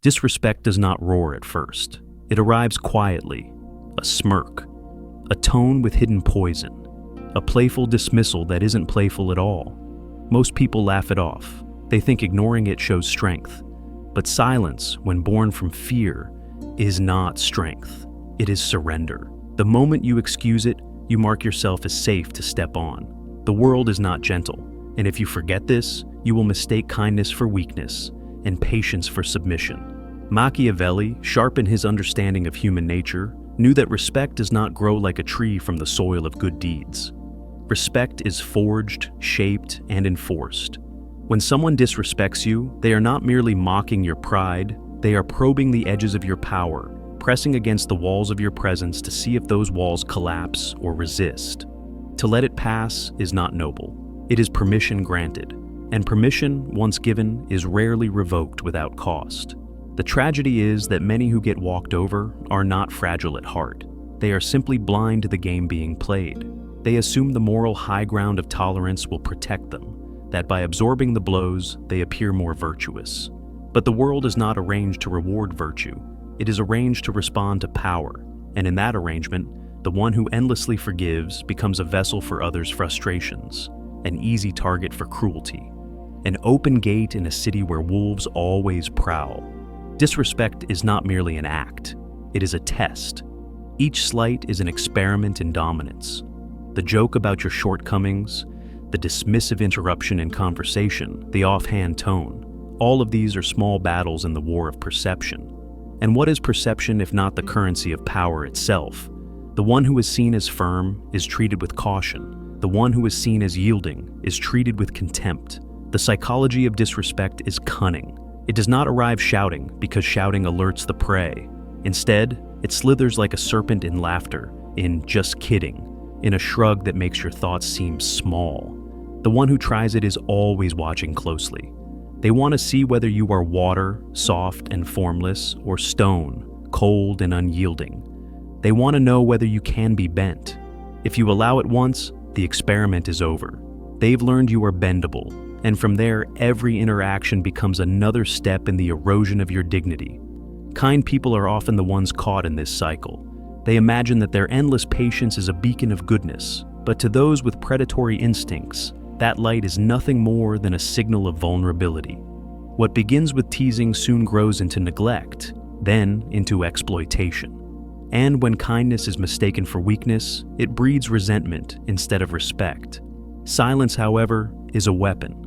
Disrespect does not roar at first. It arrives quietly, a smirk, a tone with hidden poison, a playful dismissal that isn't playful at all. Most people laugh it off. They think ignoring it shows strength. But silence, when born from fear, is not strength. It is surrender. The moment you excuse it, you mark yourself as safe to step on. The world is not gentle, and if you forget this, you will mistake kindness for weakness and patience for submission. Machiavelli, sharp in his understanding of human nature, knew that respect does not grow like a tree from the soil of good deeds. Respect is forged, shaped, and enforced. When someone disrespects you, they are not merely mocking your pride, they are probing the edges of your power, pressing against the walls of your presence to see if those walls collapse or resist. To let it pass is not noble. It is permission granted, and permission, once given, is rarely revoked without cost. The tragedy is that many who get walked over are not fragile at heart. They are simply blind to the game being played. They assume the moral high ground of tolerance will protect them, that by absorbing the blows, they appear more virtuous. But the world is not arranged to reward virtue. It is arranged to respond to power, and in that arrangement, the one who endlessly forgives becomes a vessel for others' frustrations, an easy target for cruelty, an open gate in a city where wolves always prowl. Disrespect is not merely an act, it is a test. Each slight is an experiment in dominance. The joke about your shortcomings, the dismissive interruption in conversation, the offhand tone, all of these are small battles in the war of perception. And what is perception if not the currency of power itself? The one who is seen as firm is treated with caution. The one who is seen as yielding is treated with contempt. The psychology of disrespect is cunning. It does not arrive shouting because shouting alerts the prey. Instead, it slithers like a serpent in laughter, in just kidding, in a shrug that makes your thoughts seem small. The one who tries it is always watching closely. They want to see whether you are water, soft and formless, or stone, cold and unyielding. They want to know whether you can be bent. If you allow it once, the experiment is over. They've learned you are bendable, and from there, every interaction becomes another step in the erosion of your dignity. Kind people are often the ones caught in this cycle. They imagine that their endless patience is a beacon of goodness, but to those with predatory instincts, that light is nothing more than a signal of vulnerability. What begins with teasing soon grows into neglect, then into exploitation. And when kindness is mistaken for weakness, it breeds resentment instead of respect. Silence, however, is a weapon,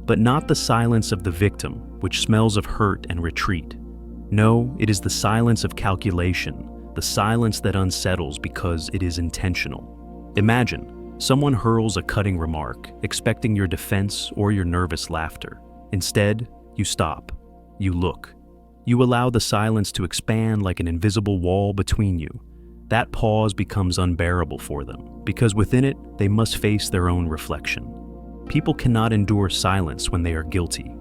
but not the silence of the victim, which smells of hurt and retreat. No, it is the silence of calculation, the silence that unsettles because it is intentional. Imagine, someone hurls a cutting remark, expecting your defense or your nervous laughter. Instead, you stop. You look. You allow the silence to expand like an invisible wall between you. That pause becomes unbearable for them, because within it, they must face their own reflection. People cannot endure silence when they are guilty.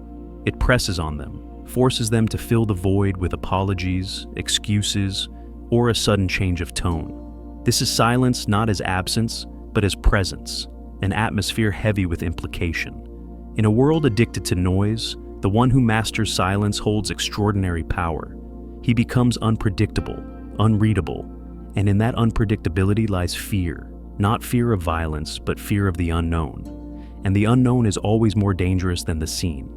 It presses on them, forces them to fill the void with apologies, excuses, or a sudden change of tone. This is silence not as absence, but as presence, an atmosphere heavy with implication. In a world addicted to noise, the one who masters silence holds extraordinary power. He becomes unpredictable, unreadable, and in that unpredictability lies fear, not fear of violence, but fear of the unknown. And the unknown is always more dangerous than the seen.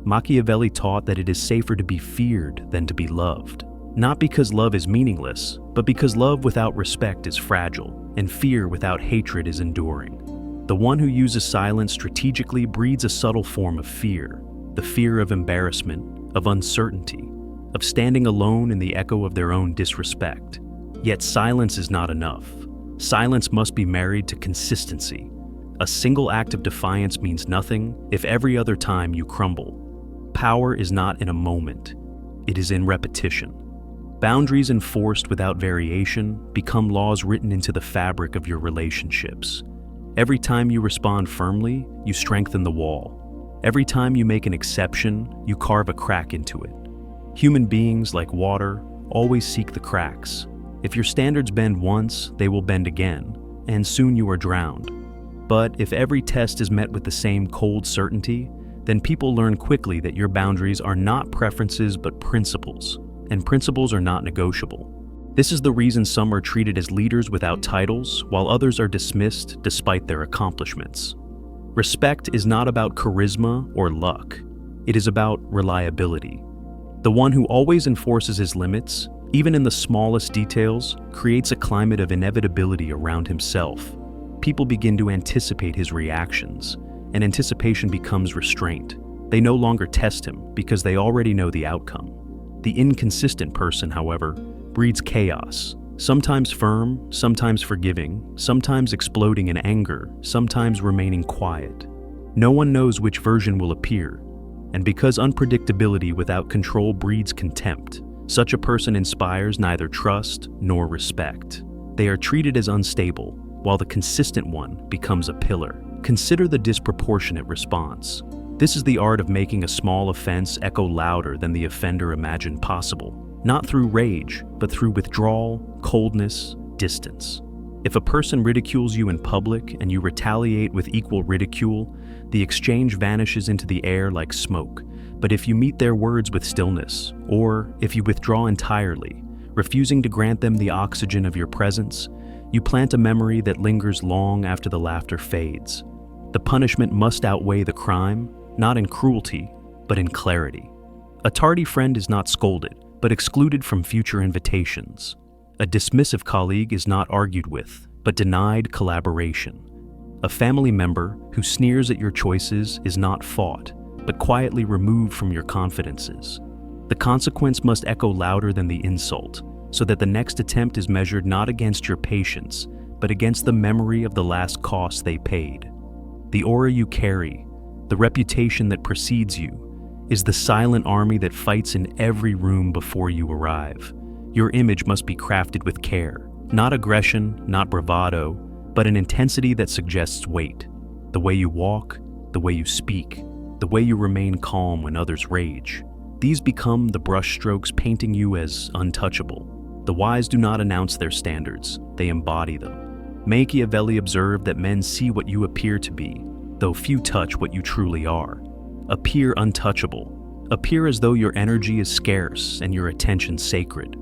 Machiavelli taught that it is safer to be feared than to be loved. Not because love is meaningless, but because love without respect is fragile, and fear without hatred is enduring. The one who uses silence strategically breeds a subtle form of fear, the fear of embarrassment, of uncertainty, of standing alone in the echo of their own disrespect. Yet silence is not enough. Silence must be married to consistency. A single act of defiance means nothing if every other time you crumble. Power is not in a moment, it is in repetition. Boundaries enforced without variation become laws written into the fabric of your relationships. Every time you respond firmly, you strengthen the wall. Every time you make an exception, you carve a crack into it. Human beings, like water, always seek the cracks. If your standards bend once, they will bend again, and soon you are drowned. But if every test is met with the same cold certainty, then people learn quickly that your boundaries are not preferences but principles, and principles are not negotiable. This is the reason some are treated as leaders without titles, while others are dismissed despite their accomplishments. Respect is not about charisma or luck. It is about reliability. The one who always enforces his limits, even in the smallest details, creates a climate of inevitability around himself. People begin to anticipate his reactions, and anticipation becomes restraint. They no longer test him because they already know the outcome. The inconsistent person, however, breeds chaos, sometimes firm, sometimes forgiving, sometimes exploding in anger, sometimes remaining quiet. No one knows which version will appear, and because unpredictability without control breeds contempt, such a person inspires neither trust nor respect. They are treated as unstable, while the consistent one becomes a pillar. Consider the disproportionate response. This is the art of making a small offense echo louder than the offender imagined possible, not through rage, but through withdrawal, coldness, distance. If a person ridicules you in public and you retaliate with equal ridicule, the exchange vanishes into the air like smoke. But if you meet their words with stillness, or if you withdraw entirely, refusing to grant them the oxygen of your presence, you plant a memory that lingers long after the laughter fades. The punishment must outweigh the crime, not in cruelty, but in clarity. A tardy friend is not scolded, but excluded from future invitations. A dismissive colleague is not argued with, but denied collaboration. A family member who sneers at your choices is not fought, but quietly removed from your confidences. The consequence must echo louder than the insult, so that the next attempt is measured not against your patience, but against the memory of the last cost they paid. The aura you carry, the reputation that precedes you, is the silent army that fights in every room before you arrive. Your image must be crafted with care, not aggression, not bravado, but an intensity that suggests weight. The way you walk, the way you speak, the way you remain calm when others rage. These become the brushstrokes painting you as untouchable. The wise do not announce their standards, they embody them. Machiavelli observed that men see what you appear to be, though few touch what you truly are. Appear untouchable. Appear as though your energy is scarce and your attention sacred.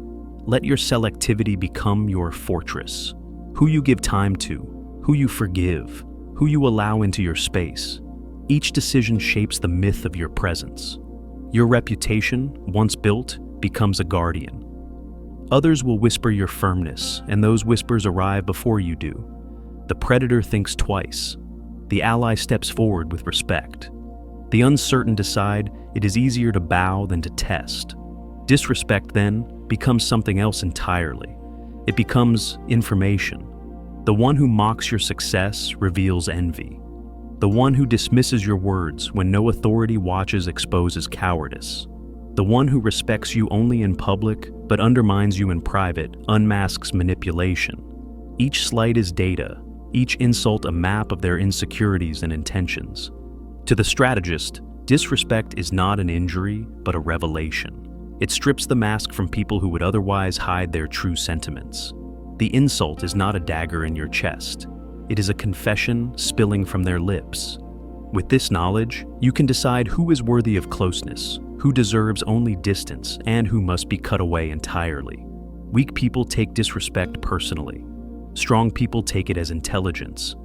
Let your selectivity become your fortress. Who you give time to, who you forgive, who you allow into your space. Each decision shapes the myth of your presence. Your reputation, once built, becomes a guardian. Others will whisper your firmness, and those whispers arrive before you do. The predator thinks twice. The ally steps forward with respect. The uncertain decide it is easier to bow than to test. Disrespect, then, becomes something else entirely. It becomes information. The one who mocks your success reveals envy. The one who dismisses your words when no authority watches exposes cowardice. The one who respects you only in public but undermines you in private unmasks manipulation. Each slight is data, each insult a map of their insecurities and intentions. To the strategist, disrespect is not an injury but a revelation. It strips the mask from people who would otherwise hide their true sentiments. The insult is not a dagger in your chest. It is a confession spilling from their lips. With this knowledge, you can decide who is worthy of closeness, who deserves only distance, and who must be cut away entirely. Weak people take disrespect personally. Strong people take it as intelligence.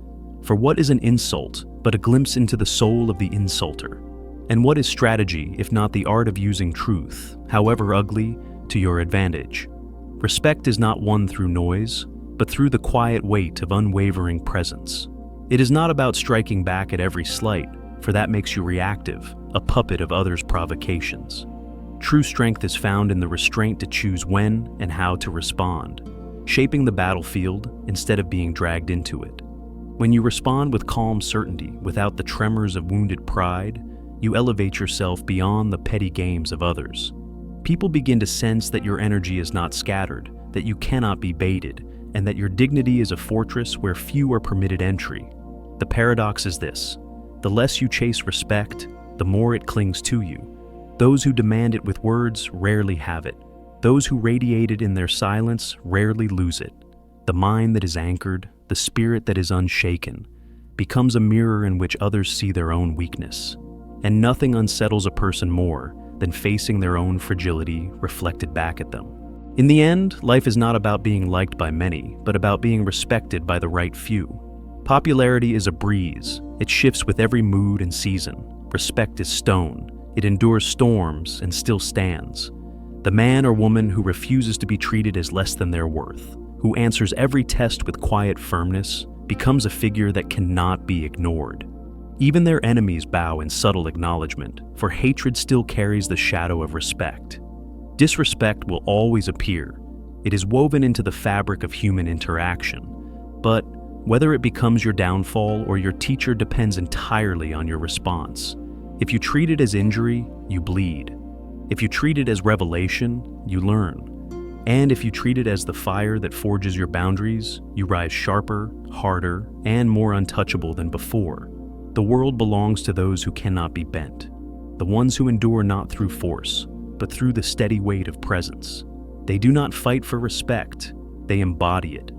For what is an insult but a glimpse into the soul of the insulter? And what is strategy if not the art of using truth, however ugly, to your advantage? Respect is not won through noise, but through the quiet weight of unwavering presence. It is not about striking back at every slight, for that makes you reactive, a puppet of others' provocations. True strength is found in the restraint to choose when and how to respond, shaping the battlefield instead of being dragged into it. When you respond with calm certainty, without the tremors of wounded pride, you elevate yourself beyond the petty games of others. People begin to sense that your energy is not scattered, that you cannot be baited, and that your dignity is a fortress where few are permitted entry. The paradox is this: the less you chase respect, the more it clings to you. Those who demand it with words rarely have it. Those who radiate it in their silence rarely lose it. The mind that is anchored, the spirit that is unshaken, becomes a mirror in which others see their own weakness. and nothing unsettles a person more than facing their own fragility reflected back at them. In the end, life is not about being liked by many, but about being respected by the right few. Popularity is a breeze. It shifts with every mood and season. Respect is stone. It endures storms and still stands. The man or woman who refuses to be treated as less than their worth, who answers every test with quiet firmness, becomes a figure that cannot be ignored. Even their enemies bow in subtle acknowledgement, for hatred still carries the shadow of respect. Disrespect will always appear. It is woven into the fabric of human interaction. But whether it becomes your downfall or your teacher depends entirely on your response. If you treat it as injury, you bleed. If you treat it as revelation, you learn. And if you treat it as the fire that forges your boundaries, you rise sharper, harder, and more untouchable than before. The world belongs to those who cannot be bent, the ones who endure not through force, but through the steady weight of presence. They do not fight for respect, they embody it.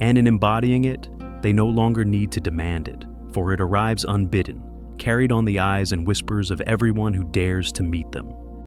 And in embodying it, they no longer need to demand it, for it arrives unbidden, carried on the eyes and whispers of everyone who dares to meet them.